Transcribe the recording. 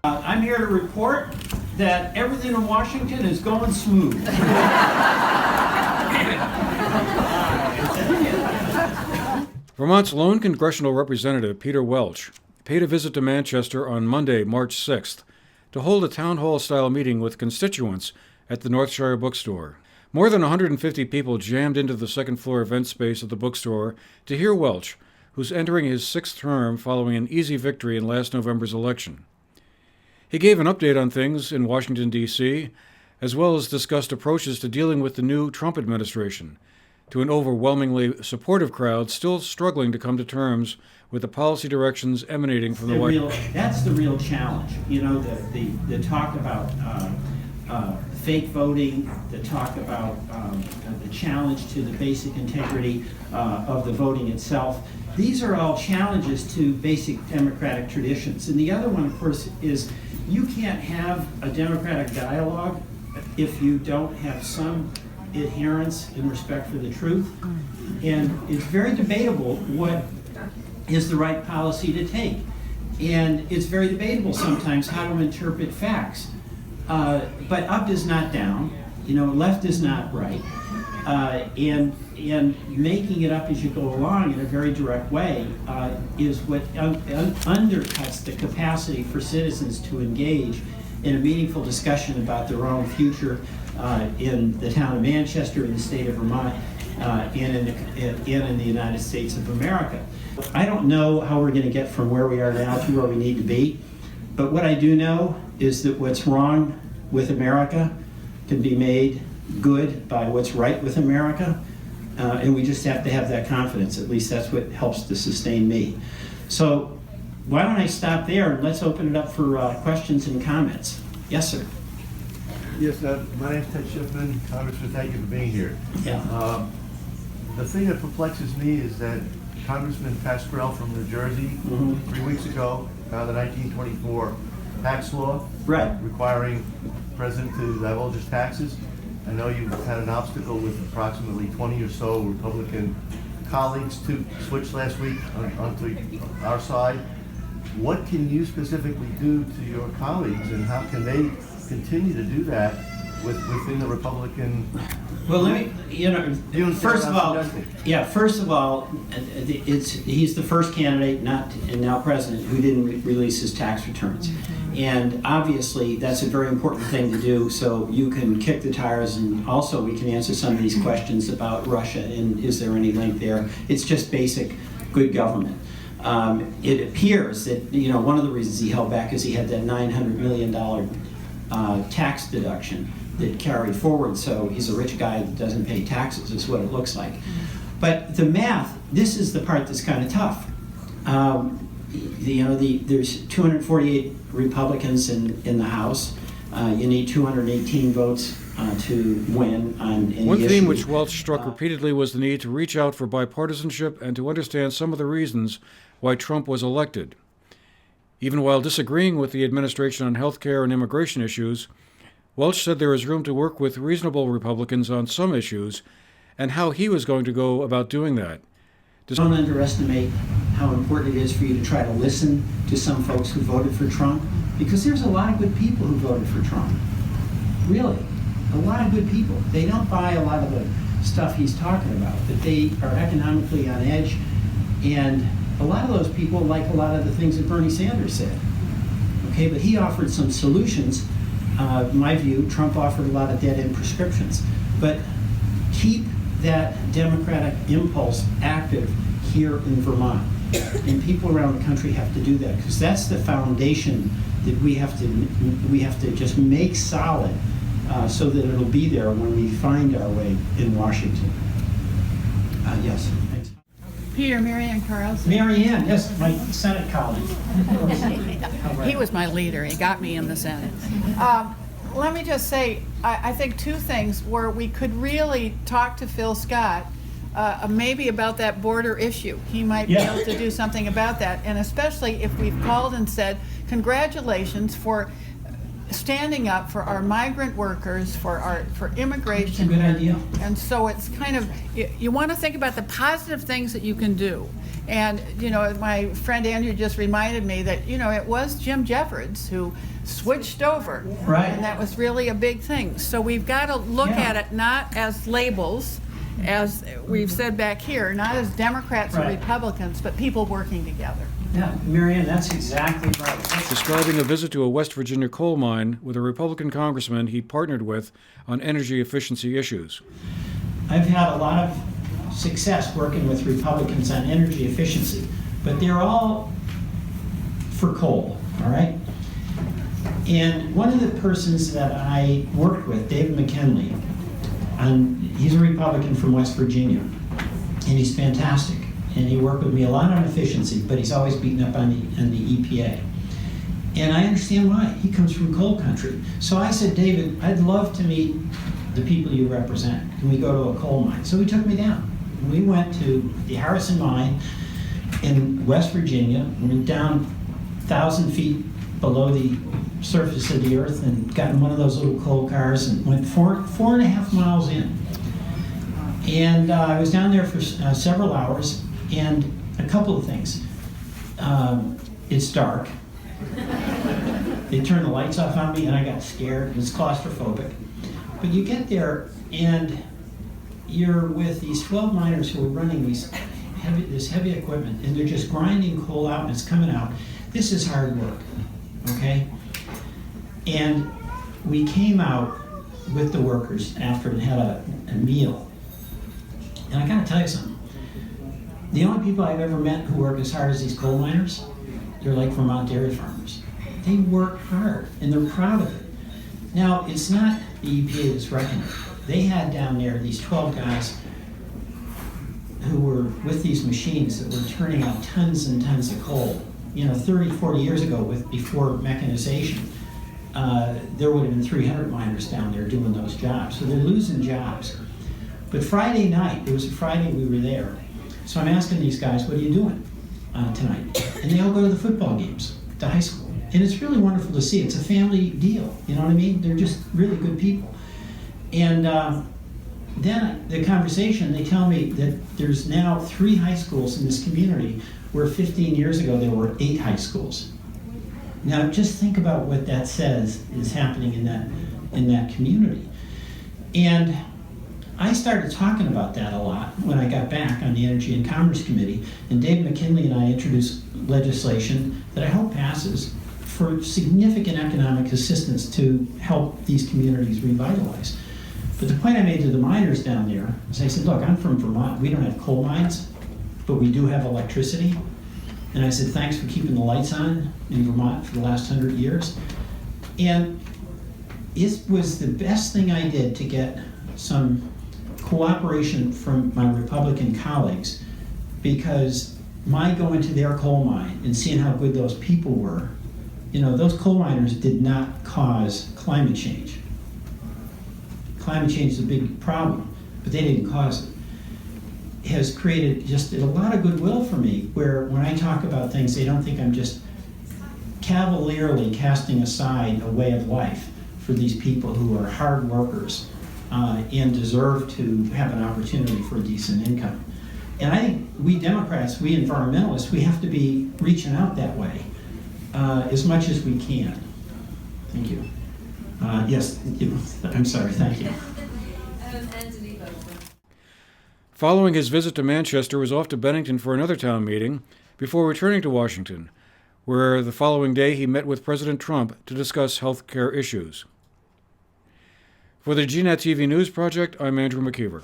I'm here to report that everything in Washington is going smooth. Vermont's lone congressional representative, Peter Welch, paid a visit to Manchester on Monday, March 6th, to hold a town hall-style meeting with constituents at the Northshire bookstore. More than 150 people jammed into the second-floor event space of the bookstore to hear Welch, who's entering his sixth term following an easy victory in last November's election. He gave an update on things in Washington, D.C., as well as discussed approaches to dealing with the new Trump administration, to an overwhelmingly supportive crowd still struggling to come to terms with the policy directions emanating from the White House. That's the real challenge. You know, the talk about fake voting, the talk about the challenge to the basic integrity of the voting itself. These are all challenges to basic democratic traditions. And the other one, of course, is you can't have a democratic dialogue if you don't have some adherence in respect for the truth. And it's very debatable what is the right policy to take. And it's very debatable sometimes how to interpret facts. But up is not down, you know, left is not right. And making it up as you go along in a very direct way is what undercuts the capacity for citizens to engage in a meaningful discussion about their own future in the town of Manchester, in the state of Vermont, and in the United States of America. I don't know how we're going to get from where we are now to where we need to be, but what I do know is that what's wrong with America can be made good by what's right with America, and we just have to have that confidence. At least that's what helps to sustain me. So why don't I stop there and let's open it up for questions and comments. Yes, sir. Yes, my name's Ted Schiffman. Congressman, thank you for being here. Yeah. The thing that perplexes me is that Congressman Pascrell from New Jersey, 3 weeks ago, found the 1924 tax law requiring the president to divulge his taxes. I know you've had an obstacle with approximately 20 or so Republican colleagues to switch last week onto our side. What can you specifically do to your colleagues, and how can they continue to do that within the Republican? Well, let me, first of all, he's the first candidate, and now president, who didn't release his tax returns. And obviously, that's a very important thing to do, so you can kick the tires, and also we can answer some of these questions about Russia and is there any link there. It's just basic good government. It appears that, you know, one of the reasons he held back is he had that $900 million tax deduction that carried forward, so he's a rich guy that doesn't pay taxes, is what it looks like. But the math, this is the part that's kind of tough. There's 248 Republicans in the House. You need 218 votes to win on any One issue. theme which Welch struck repeatedly was the need to reach out for bipartisanship and to understand some of the reasons why Trump was elected. Even while disagreeing with the administration on health care and immigration issues, Welch said there is room to work with reasonable Republicans on some issues and how he was going to go about doing that. Don't underestimate how important it is for you to try to listen to some folks who voted for Trump, because there's a lot of good people who voted for Trump. Really, a lot of good people. They don't buy a lot of the stuff he's talking about, but they are economically on edge, and a lot of those people like a lot of the things that Bernie Sanders said. Okay, but he offered some solutions. In my view, Trump offered a lot of dead-end prescriptions. But keep that democratic impulse active here in Vermont. And people around the country have to do that, because that's the foundation that we have to just make solid so that it'll be there when we find our way in Washington. Yes. Thanks. Peter, Marianne Carlson. Marianne, yes, my Senate colleague. He was my leader. He got me in the Senate. Let me just say, I think two things where we could really talk to Phil Scott, maybe about that border issue. He might be able to do something about that, and especially if we've called and said, congratulations for standing up for our migrant workers, for immigration. That's a good idea. And so it's kind of, you want to think about the positive things that you can do. And, you know, my friend Andrew just reminded me that, you know, it was Jim Jeffords who switched over. Right. And that was really a big thing. So we've got to look at it not as labels, as we've said back here, not as Democrats or Right. Republicans, but people working together. Yeah, Marianne, that's exactly right. Describing a visit to a West Virginia coal mine with a Republican congressman he partnered with on energy efficiency issues. I've had a lot of success working with Republicans on energy efficiency, but they're all for coal, all right? And one of the persons that I worked with, David McKinley, he's a Republican from West Virginia, and he's fantastic. And he worked with me a lot on efficiency, but he's always beaten up on the EPA. And I understand why. He comes from coal country. So I said, David, I'd love to meet the people you represent. Can we go to a coal mine? So he took me down. And we went to the Harrison mine in West Virginia. We went down 1,000 feet below the surface of the earth and got in one of those little coal cars and went 4.5 miles in. And I was down there for several hours, and a couple of things. It's dark. They turned the lights off on me, and I got scared. It's claustrophobic. But you get there, and you're with these 12 miners who are running this heavy equipment, and they're just grinding coal out, and it's coming out. This is hard work, okay? And we came out with the workers after and had a meal. And I gotta tell you something. The only people I've ever met who work as hard as these coal miners, they're like Vermont dairy farmers. They work hard, and they're proud of it. Now, it's not the EPA that's wrecking it. They had down there these 12 guys who were with these machines that were turning out tons and tons of coal. You know, 30, 40 years ago, before mechanization, there would have been 300 miners down there doing those jobs. So they're losing jobs. But Friday night, it was a Friday we were there. So I'm asking these guys, what are you doing tonight? And they all go to the football games, to high school. And it's really wonderful to see. It's a family deal, you know what I mean? They're just really good people. And then the conversation, they tell me that there's now 3 high schools in this community where 15 years ago there were 8 high schools. Now just think about what that says is happening in that community. And I started talking about that a lot when I got back on the Energy and Commerce Committee, and Dave McKinley and I introduced legislation that I hope passes for significant economic assistance to help these communities revitalize. But the point I made to the miners down there is I said, look, I'm from Vermont. We don't have coal mines, but we do have electricity. And I said, thanks for keeping the lights on in Vermont for the last 100 years. And it was the best thing I did to get some cooperation from my Republican colleagues, because my going to their coal mine and seeing how good those people were, you know, those coal miners did not cause climate change. Climate change is a big problem, but they didn't cause it. It has created just a lot of goodwill for me, where when I talk about things, they don't think I'm just cavalierly casting aside a way of life for these people who are hard workers and deserve to have an opportunity for a decent income. And I think we Democrats, we environmentalists, we have to be reaching out that way as much as we can. Thank you. Yes, I'm sorry, thank you. Following his visit to Manchester, was off to Bennington for another town meeting before returning to Washington, where the following day he met with President Trump to discuss health care issues. For the GNAT TV News Project, I'm Andrew McKeever.